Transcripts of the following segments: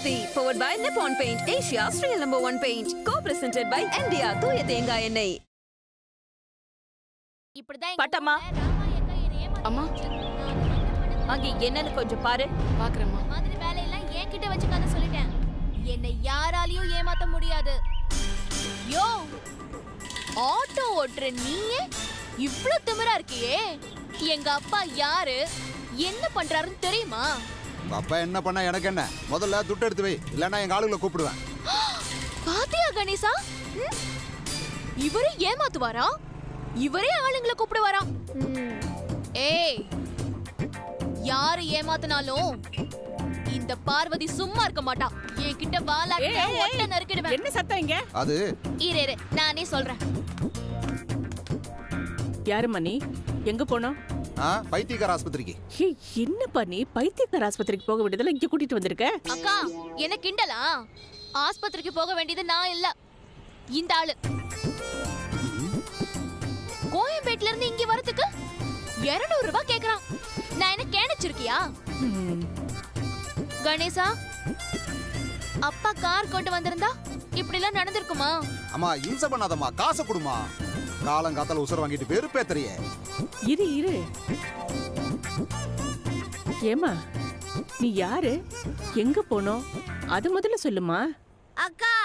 Parvathi, powered by Nippon Paint, Asia's real #1 paint. Co-presented by India, தூய தேங்காய் எண்ணெய். பட்டம்மா. அம்மா, அங்க என்னன்னு கொஞ்சம் பாரு. பாக்குறேம்மா. மாதிரி வேலையெல்லாம் என்கிட்ட வச்சுக்காத சொல்லிட்டேன். என்னை யாராலையும் ஏமாத்த முடியாது. யோ, ஆட்டோ ஓட்டுற நீயே இவ்ளோ திமிரா இருக்கியே. எங்க அப்பா யாரு, என்ன பண்றாருன்னு தெரியுமா? அப்பா என்ன பண்ண எனக்கு என்ன? முதல்ல துட்டு எடுத்து வை, இல்லன்னா எங்க ஆளுகளை கூப்பிடுவேன். பாத்தியா கணேசா, இவரே ஏமாத்துவாரா? இவரே ஆளுங்களை கூப்பிடுவாரா? ஏய், யாரு ஏமாத்தினாலும் இந்த பார்வதி சும்மா இருக்க மாட்டா. என்கிட்ட வாலாட்ட ஒட்ட நறுக்கிடுவேன். என்ன சத்தம் இங்க? அது இரு நானே சொல்றேன். யாரு மணி? எங்க போனோம்? பைத்தியக்கார ஆஸ்பத்திரிக்கு. என்ன பண்ணி பைத்தியக்கார ஆஸ்பத்திரிக்கு போக வேண்டியதுல இங்க கூட்டிட்டு வந்திருக்க? அக்கா, என்ன கிண்டலா? ஆஸ்பத்திரிக்கு போக வேண்டியது நான் இல்ல, இந்த ஆளு. கோயம்பேட்ல இருந்து இங்க வரதுக்கு 200 ரூபாய் கேக்குறான். நான் என்ன கேணிச்சிருக்கியா? கணேசா, அப்பா கார் கொண்டு வந்திருந்தா இப்படி எல்லாம் நடந்திருக்குமா? அம்மா இம்சை பண்ணாதம்மா, காசை கொடுமா. காலங்காத்தால உசுர வாங்கிட்டு வெறுப்பேத்தறியே. இரு. ஏமா, நீ யாரு? எங்க போனோம்? அது முதல்ல சொல்லுமா. அக்கா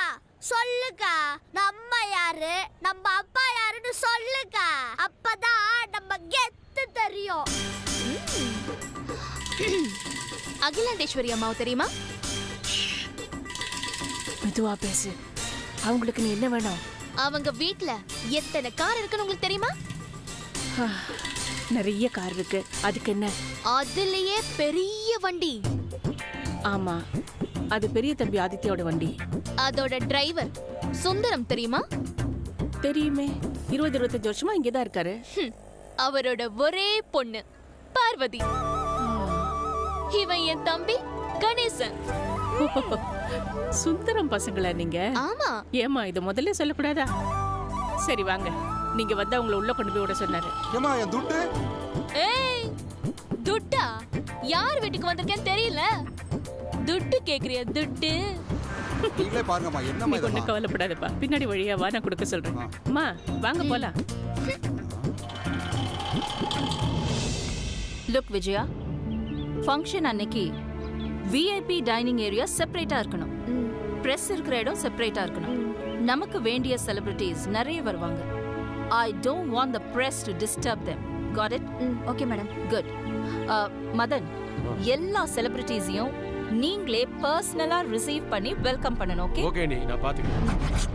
சொல்லுக்கா, நம்ம யாரு, நம்ம அப்பா யாருன்னு சொல்லுக்கா. அப்பதான் நம்ம கெத்து தெரியும். அகிலாண்டேஸ்வரி அம்மாவை தெரியுமா? மெதுவா பேசு. அவங்களுக்கு நீ என்ன வேணும்? அவங்க வீட்ல எத்தனை கார் இருக்குன்னு உங்களுக்கு தெரியுமா? நிறைய கார் இருக்கு. அதுக்கு என்ன? அதுலயே பெரிய வண்டி. ஆமா, அது பெரிய தம்பி ஆதித்யோட வண்டி. அதோட டிரைவர் சுந்தரம் தெரியுமா? தெரியுமே, 20-25 வருஷமா இங்கதான் இருக்காரு. அவரோட ஒரே பொண்ணு பார்வதி. இவன் என் தம்பி கணேசன். சுந்தரம் பசங்களா நீங்க? ஆமா. ஏமா இத முதல்ல சொல்லக்கூடாதா? சரி வாங்க, நீங்க வந்து அவங்கள உள்ள கொண்டு போய் விட சொன்னாரு. ஏமா என் துட்டு? ஏய், துட்டா? யார் வீட்டுக்கு வந்திருக்கேன்னு தெரியல. துட்டு கேக்குறியா? துட்டு நீங்களே பாருங்கம்மா, நீ என்னம்மா ஒண்ணு இதெல்லாம்? கவலைப்படாதப்பா, பின்னாடி வழியா வா, நான் கொடுக்க சொல்றேன். அம்மா வாங்க போலாம். லுக் விஜயா, ஃபங்க்ஷன் அன்னைக்கு விஐபி டைனிங் ஏரியா செப்பரேட்டா இருக்கணும். பிரஸ் இருக்கிற இடம் செப்பரேட்டா இருக்கணும். நமக்கு வேண்டிய செலிபிரிட்டிஸ் நிறைய வருவாங்க. I don't want the press to disturb them. Got it? Okay, madam. Good. Madan, எல்லா செலிபிரிட்டிஸையும் நீங்களே பர்சனலா ரிசீவ் பண்ணி வெல்கம் பண்ணணும். ஓகே? ஓகே, நான் பாத்துக்கிறேன்.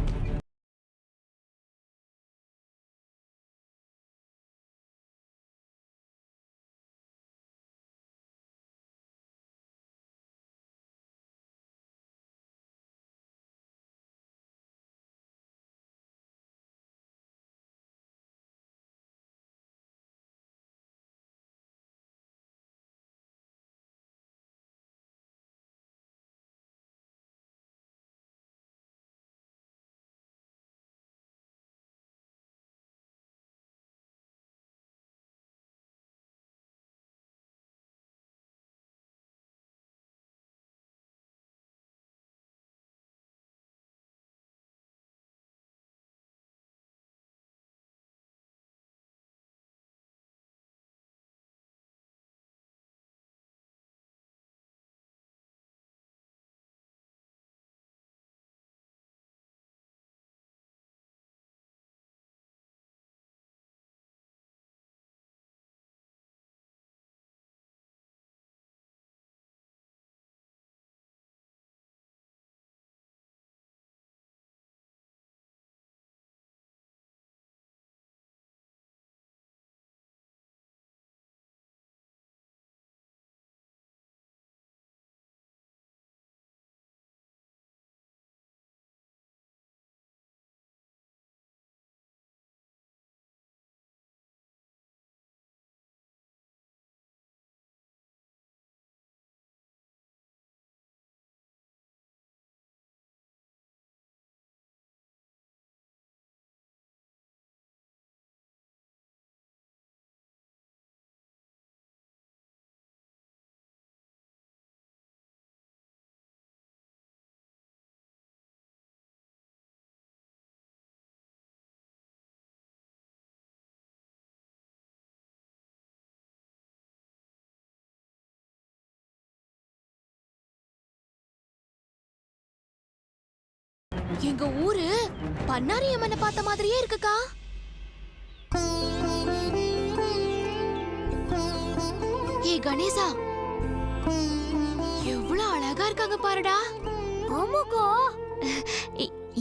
எங்க ஊரு பண்ணாரி அம்மனை பார்த்த மாதிரியே இருக்குக்கா. ஏ கணேசா, எவ்வளவு அழகா இருக்காங்க பாருடா. ஆமாக்கா.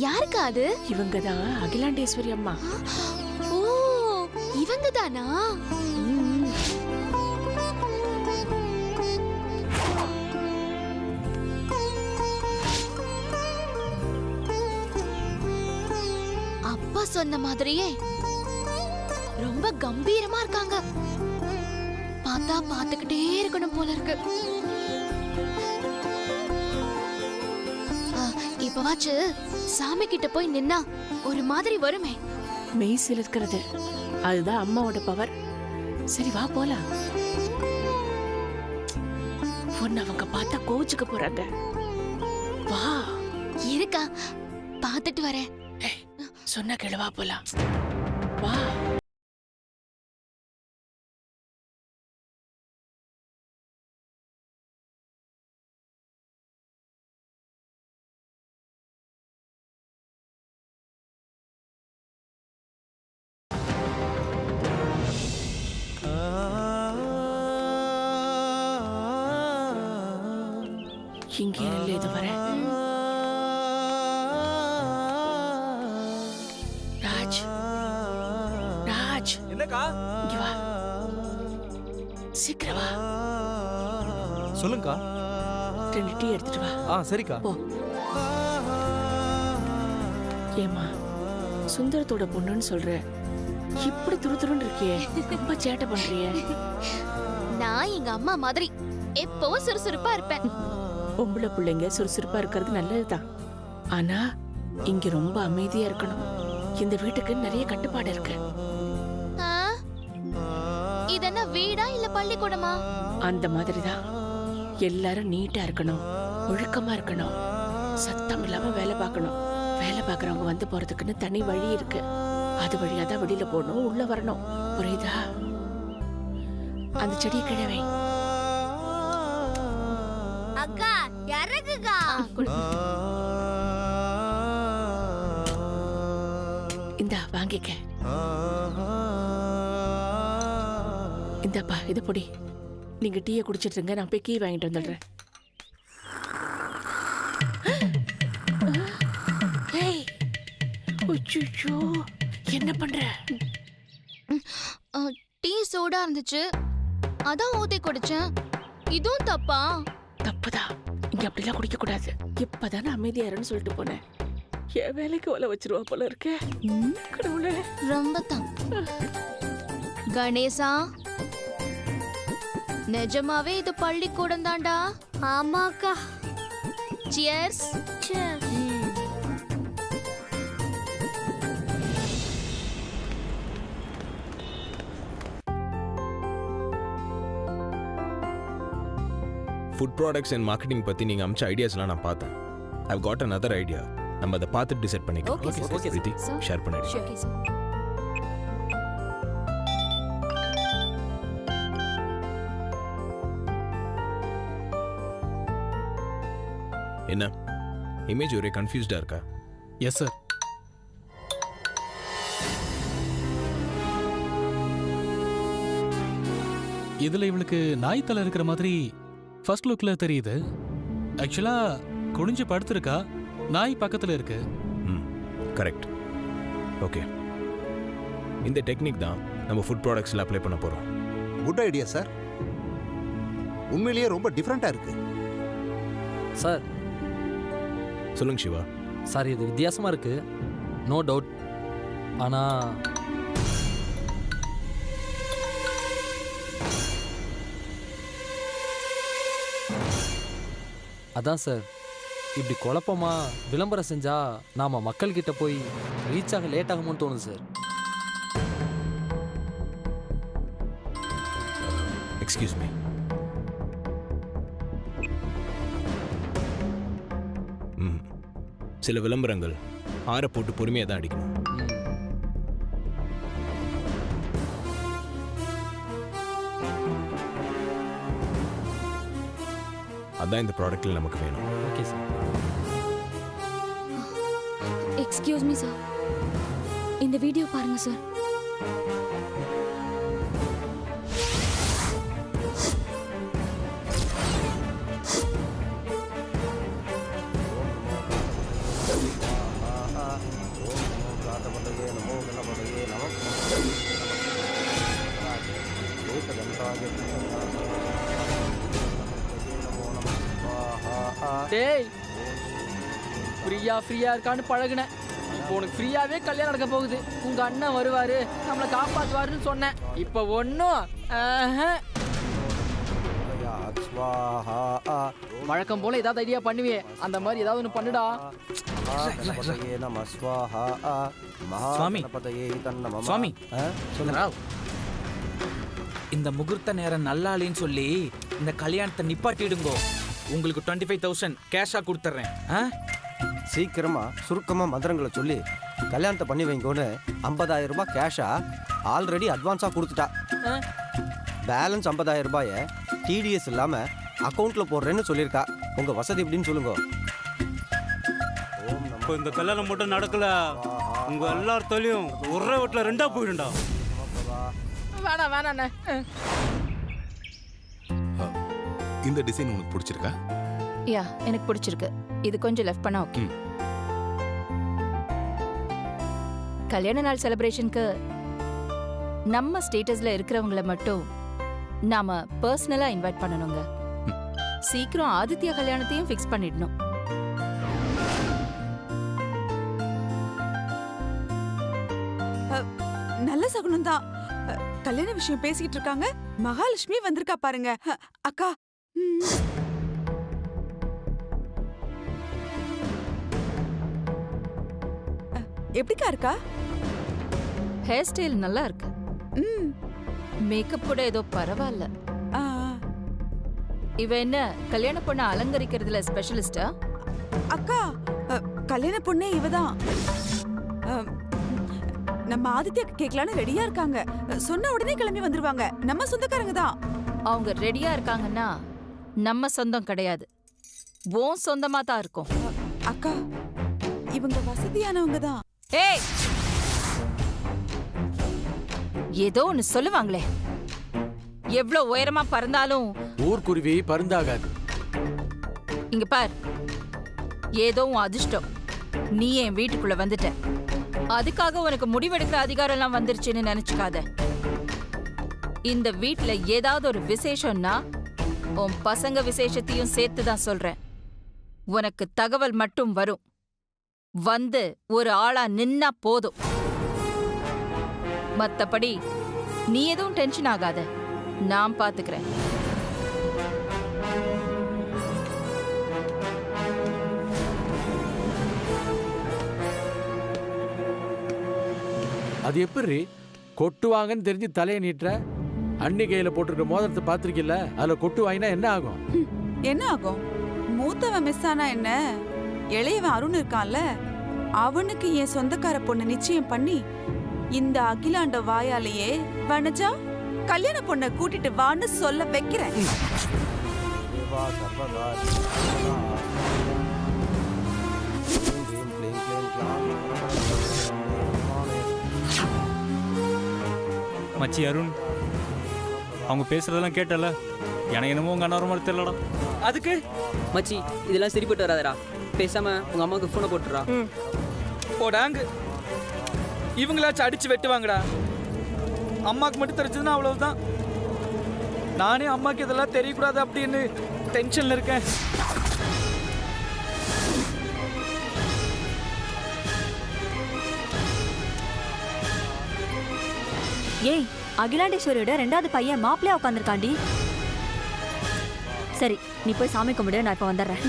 யாருக்கா அது? இவங்க தான் அகிலாண்டேஸ்வரி அம்மா. ஓ, இவங்க தானா? அப்பா சொன்ன மாதிரியே ரொம்ப கம்பீரமா இருக்காங்க. பார்த்தா பார்த்துக்கிட்டே இருக்கணும் போல இருக்கு. இப்பவாச்சு சாமி கிட்ட போய் நின்னா ஒரு மாதிரி வருமே. மெய் சிலிர்க்கிறது அதுதான் அம்மாவோட பவர். சரி வா போலாம். பொண்ணு அவங்க பார்த்தா கோச்சுக்க போறாங்க. வா. இருக்கா, பார்த்துட்டு வரேன். சொன்ன கிழவா போலாம். வா. இங்கே இல்லை, இது வர ராஜ். ராஜ், என்னக்கா? இங்க வா. சீக்கிரம் வா. சொல்லுங்கக்கா. 2 டீ எடுத்துட்டு வா. சரிக்கா. போ. ஏமா சுந்தரத்தோட பொண்ணுன்னு சொல்ற, இப்படி துருதுருன்னு இருக்கியே, ரொம்ப சேட்டை பண்றியே. நான் எங்க அம்மா மாதிரி எப்பவும் சுறுசுறுப்பா இருப்பேன். பொம்பளை பிள்ளைங்க சுறுசுறுப்பா இருக்கிறது நல்லதுதான். ஆனா இங்க ரொம்ப அமைதியா இருக்கணும். இந்த வீட்டுக்கு நிறைய கட்டுப்பாடு இருக்கு. ஆ? இதென்ன வீடா இல்ல பள்ளிக்கூடமா? அந்த மாதிரிதான். எல்லாரும் நீட்டா இருக்கணும், ஒழுக்கமா இருக்கணும், சத்தம் இல்லாம வேலை பார்க்கணும். வேலை பார்க்கறவங்க வந்து போறதுக்குன்னு தனி வழி இருக்கு. அது வழியா தான் வெளியில போகணும், உள்ள வரணும். புரியுதா? அந்த செடியை கிழவை. அக்கா இறங்குக்கா. இந்தா வாங்கிக்க. இந்தாப்பா இது பொடி. நீங்க டீயை குடிச்சிட்டு இருங்க, நான் போய் கீ வாங்கிட்டு வந்துடுறேன். ஏய், அச்சச்சோ, என்ன பண்ற? டீ சூடா இருந்துச்சு, அதான் ஊத்தி குடிச்சேன். இதுவும் தப்பா? தப்புதான். இங்க அப்படிலாம் குடிக்க கூடாது. இப்பதானே அமைதியா இருன்னு சொல்லிட்டு போனேன். என் வேலைக்கு ஒல வச்சிருவா போல இருக்கே. கடவுளே. ரொம்ப தான். கணேசா, நிஜமாவே இது பள்ளிக்கூடம் தான்டா. ஆமாக்கா. Cheers. Food products and marketing பற்றி நீங்கள் அமிச்ச ஐடியாஸ்லாம் நான் பார்த்தேன். I've got another idea. நம்ம அதை பார்த்துட்டு டிசைட் பண்ணிக்கலாம். Okay, sir. Okay, Preethi, Sir. Share பண்ணிடுங்க. Okay, sir. என்ன இமேஜ் ஒரே கன்ஃபியூஸ்டாக இருக்கா? Yes sir. இதுல இவளுக்கு நாய் தலை இருக்கிற மாதிரி ஃபர்ஸ்ட் லுக்ல தெரியுது. ஆக்சுவலா குனிஞ்சு படுத்திருக்கா, நாய் பக்கத்துல இருக்கு. ம், கரெக்ட். ஓகே, இந்த டெக்னிக் தான் நம்ம ஃபுட் ப்ராடக்ட்ஸில் அப்ளை பண்ண போகிறோம். Good idea sir. உண்மையிலேயே ரொம்ப டிஃப்ரெண்ட்டாக இருக்கு சார். சொல்லுங்க சிவா. சார், இது வித்தியாசமாக இருக்கு, நோ டவுட். ஆனால் அதான் சார், இப்படி குழப்பமா விளம்பரம் செஞ்சா நாம மக்கள்கிட்ட போய் ரீச் ஆக லேட் ஆகுமோன்னு தோணுது சார். Excuse me. சில விளம்பரங்கள் ஆற போட்டு பொறுமையாக தான் அடிக்கணும். அதான் இந்த ப்ராடக்ட்டில் நமக்கு வேணும். Okay sir. Excuse me sir, இந்த வீடியோ பாருங்க சார். டேய், ஃப்ரீயா இருக்கான்னு பழகுனேன். இப்போ உனக்கு ஃப்ரீயாவே கல்யாணம் நடக்க போகுது. உங்க அண்ணன் வருவாரு, நம்மளை காப்பாத்துவாருன்னு சொன்னேன். இப்போ ஒன்னும் வழக்கம் போல ஏதாவது ஐடியா பண்ணுவியே, அந்த மாதிரி ஏதாவது ஒன்று பண்ணுடா. சுவாமி சுவாமி சொல்லுங்க. இந்த முகூர்த்த நேரம் நல்லாலின்னு சொல்லி இந்த கல்யாணத்தை நிப்பாட்டிடுங்கோ. உங்களுக்கு 25,000 கேஷா கொடுத்துட்றேன். சீக்கிரமா சுருக்கமா மந்திரங்களை சொல்லி கல்யாணத்தை பண்ணி வைங்கோன்னு 50,000 ரூபாய் கேஷா ஆல்ரெடி அட்வான்ஸா கொடுத்துட்டா. பேலன்ஸ் 50,000 ரூபாயை டிடிஎஸ் இல்லாம அக்கௌண்ட்ல போடுறேன்னு சொல்லியிருக்கா. உங்க வசதி எப்படின்னு சொல்லுங்க. இப்போ இந்த கல்யாணம் மட்டும் நடக்கல, உங்க எல்லார் தொழிலும் ஒரே வீட்டுல 2ஆ போயிடும்டா. வேணாண்ணே. இந்த டிசைன் உனக்கு பிடிச்சிருக்கா? யா, எனக்கு பிடிச்சிருக்கு. இது கொஞ்சம் லெஃப்ட் பண்ணா ஓகே. கல்யாண நாள் செலிப்ரேஷனுக்கு நம்ம ஸ்டேட்டஸ்ல இருக்கிறவங்கள மட்டும் நாம பர்சனலா இன்வைட் பண்ணணுங்க. சீக்கிரம் ஆதித்யா கல்யாணத்தையும் ஃபிக்ஸ் பண்ணிடணும். நல்ல சகுனம் தான். கல்யாண விஷயம் பேசிக்கிட்டு இருக்காங்க. மகாலட்சுமி வந்திருக்கா பாருங்க. அக்கா, எப்படிக்கா இருக்கா? ஹேர் ஸ்டைல் நல்லா இருக்கு. மேக்கப் கூட ஏதோ பரவாயில்ல. இவ என்ன கல்யாண பொண்ணை அலங்கரிக்கிறதுல ஸ்பெஷலிஸ்டா? அக்கா, கல்யாண பொண்ணே இவதான். நம்ம ஆதித்யாக்கு கேட்கலான்னு ரெடியா இருக்காங்க. சொன்ன உடனே கிளம்பி வந்துருவாங்க. நம்ம சொந்தக்காரங்க தான். அவங்க ரெடியா இருக்காங்கன்னா நம்ம சொந்தம் கிடையாது, உன் சொந்தமா தான் இருக்கும். அக்கா, இவங்க வசதியானவங்க தான். ஏய், ஏதோ ஒன்னு சொல்லுவாங்களே, எவ்வளவு உயரமா பறந்தாலும் ஊர்க்குருவி பருந்தாகாது. இங்க பார், ஏதோ உன் அதிர்ஷ்டம், நீ என் வீட்டுக்குள்ள வந்துட்ட. அதுக்காக உனக்கு முடிவெடுக்கிற அதிகாரம் எல்லாம் வந்துருச்சுன்னு நினைச்சுக்காத. இந்த வீட்ல ஏதாவது ஒரு விசேஷம்னா உன் பசங்க விசேஷத்தையும் சேர்த்து தான் சொல்றேன். உனக்கு தகவல் மட்டும் வரும். வந்து ஒரு ஆளா நின்னா போதும். மத்தபடி நீ எதுவும் டென்ஷன் ஆகாத, நான் பாத்துக்கிறேன். அது எப்படி கொட்டுவாங்கன்னு தெரிஞ்சு தலையை நீட்டுற? அண்ணி கையில போட்டிருக்க மோதிரத்தை பாத்திருக்கில்ல, அதுல கொட்டு வாங்கினா என்ன ஆகும்? என்ன ஆகும்? மூத்தவன் மிஸ் ஆனா என்ன? இளையவன் அருண் இருக்கான்ல, அவனுக்கு என் சொந்தக்கார பொண்ணு நிச்சயம் பண்ணி இந்த அகிலாண்ட வாயாலேயே வனஜா கல்யாண பொண்ணை கூட்டிட்டு வான்னு சொல்ல வைக்கிறேன். மச்சி அருண், அவங்க பேசுறதெல்லாம் கேட்டல, எனக்கு என்னமோ உங்க அண்ணா மாதிரி தெரியலடா. அதுக்கு மச்சி இதெல்லாம் சரிப்பட்டு வராதடா. பேசாம உங்க அம்மாவுக்கு போனை போட்டுறா. போடாங்க, இவங்களாச்சும் அடிச்சு வெட்டுவாங்கடா. அம்மாக்கு மட்டும் தெரிஞ்சதுன்னா அவ்வளவுதான். நானே அம்மாக்கு இதெல்லாம் தெரியக்கூடாது அப்படின்னு டென்ஷன்ல இருக்கேன். ஏய், அகிலாண்டேஸ்வரியோட 2வது பையன் மாப்பிள்ளையா உட்காந்துருக்காண்டி. சரி, நீ போய் சாமி கும்பிடு, நான் இப்ப வந்துடுறேன்.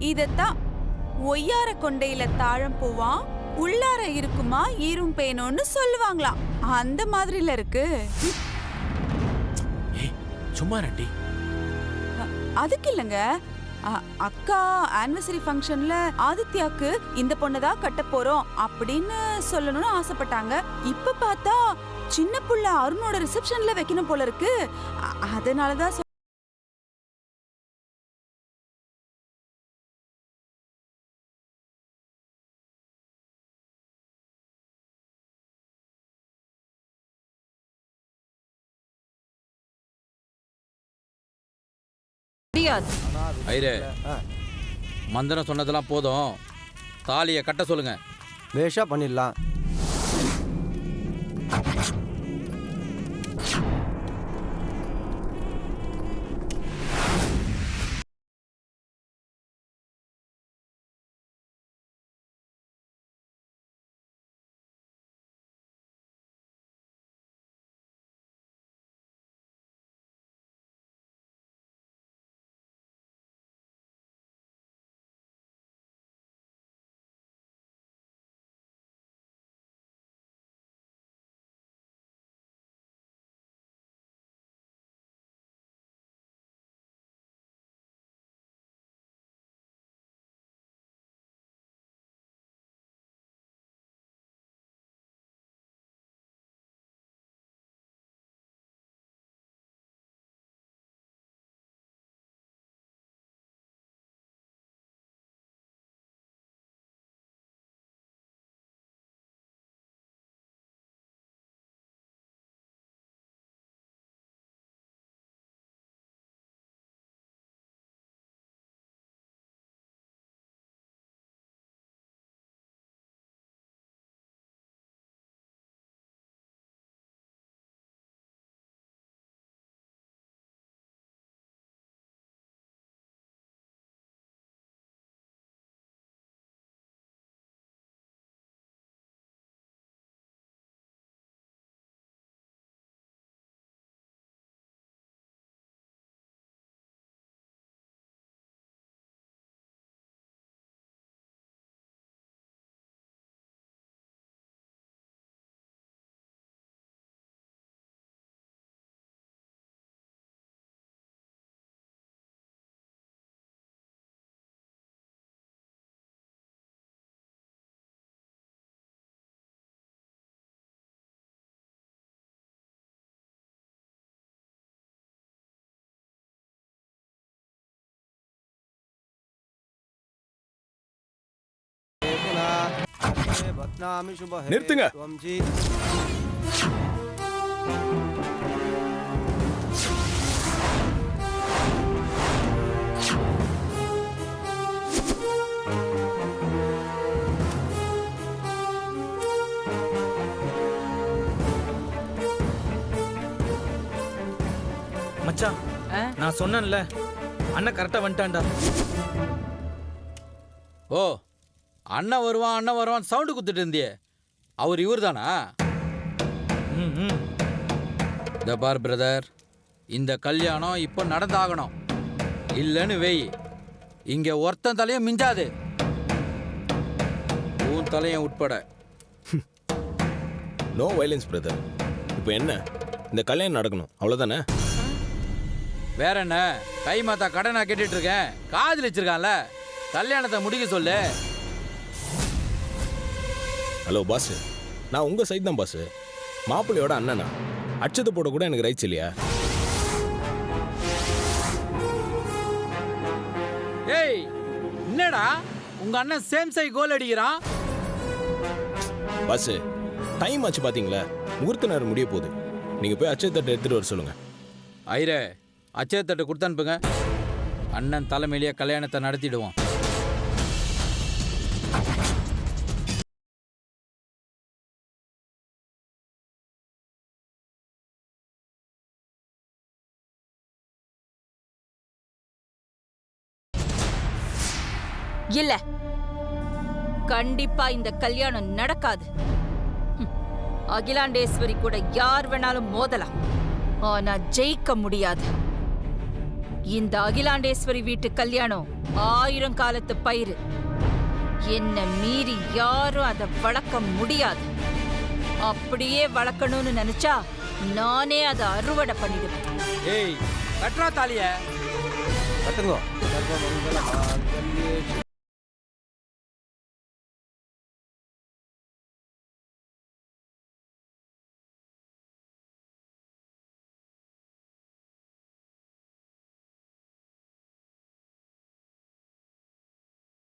இதத்தான் ஒய்யார கொண்டையில தாழம் போவான், உள்ளார இருக்குமா ஈரும் பேனோன்னு சொல்லுவாங்களாம். அந்த மாதிரில இருக்கு. சும்மா ரெட்டி. அதுக்கு இல்லைங்க, அக்கா ஆனிவர்சரி ஃபங்க்ஷன்ல ஆதித்யாக்கு இந்த பொண்ணதான் கட்ட போறோம் அப்படின்னு சொல்லணும்னு ஆசைப்பட்டாங்க. இப்ப பார்த்தா சின்ன புள்ள அருணோட ரிசப்ஷன்ல வைக்கணும் போல இருக்கு. அதனாலதான் ஐரே, மந்திரம் சொன்னதெல்லாம் போதும், தாலியை கட்ட சொல்லுங்க. பேஷா பண்ணிடலாம். நிறுத்துங்க. மச்சான், நான் சொன்னேன்ல, அண்ணன் கரெக்டா வந்துட்டான்டா. ஓ, அண்ணன் வருவான் அண்ணன் வருவான் சவுண்டு குத்துட்டு இருந்தியே, அவர் இவர் தானா? இந்த பார் பிரதர், இந்த கல்யாணம் இப்போ நடந்தாகணும். இல்லைன்னு வெய், இங்க ஒருத்தன் தலையும் மிஞ்சாது, உன் தலையும் உட்பட. No violence brother. இப்போ என்ன, இந்த கல்யாணம் நடக்கணும் அவ்வளோதானே? வேற என்ன, கை மாத்தா கடனை கேட்டுட்டு இருக்கேன், காதல் வச்சிருக்கான்ல, கல்யாணத்தை முடிக்க சொல்லு. ஹலோ பாஸ், நான் உங்கள் சைட் தான் பாஸ். மாப்பிள்ளையோட அண்ணனா, அச்சத்தை போட கூட எனக்கு ரைட்ஸ் இல்லையா? ஏய், என்னடா உங்க அண்ணன் சேம் சை கோல் அடிக்கிறான்? பாஸ், டைம் ஆச்சு பார்த்தீங்களா, முகூர்த்த நேரம் முடிய போகுது. நீங்கள் போய் அச்சத்தட்டை எடுத்துகிட்டு வர சொல்லுங்கள். ஐரே, அச்சத்தட்டை கொடுத்து அனுப்புங்க, அண்ணன் தலைமையிலேயே கல்யாணத்தை நடத்திடுவோம். இல்ல, கண்டிப்பா இந்த கல்யாணம் நடக்காது. அகிலாண்டேஸ்வரி கூட யார் வேணாலும் மோதலாம், ஆனா ஜெயிக்க முடியாது. இந்த அகிலாண்டேஸ்வரி வீட்டு கல்யாணம் 1000 காலத்து பயிர். என்ன மீறி யாரும் அதை வளர்க்க முடியாது. அப்படியே வளர்க்கணும்னு நினைச்சா நானே அதை அறுவடை பண்ணிடுவேன். ஏய் கட்டுறா தாலிய கட்டுங்கோ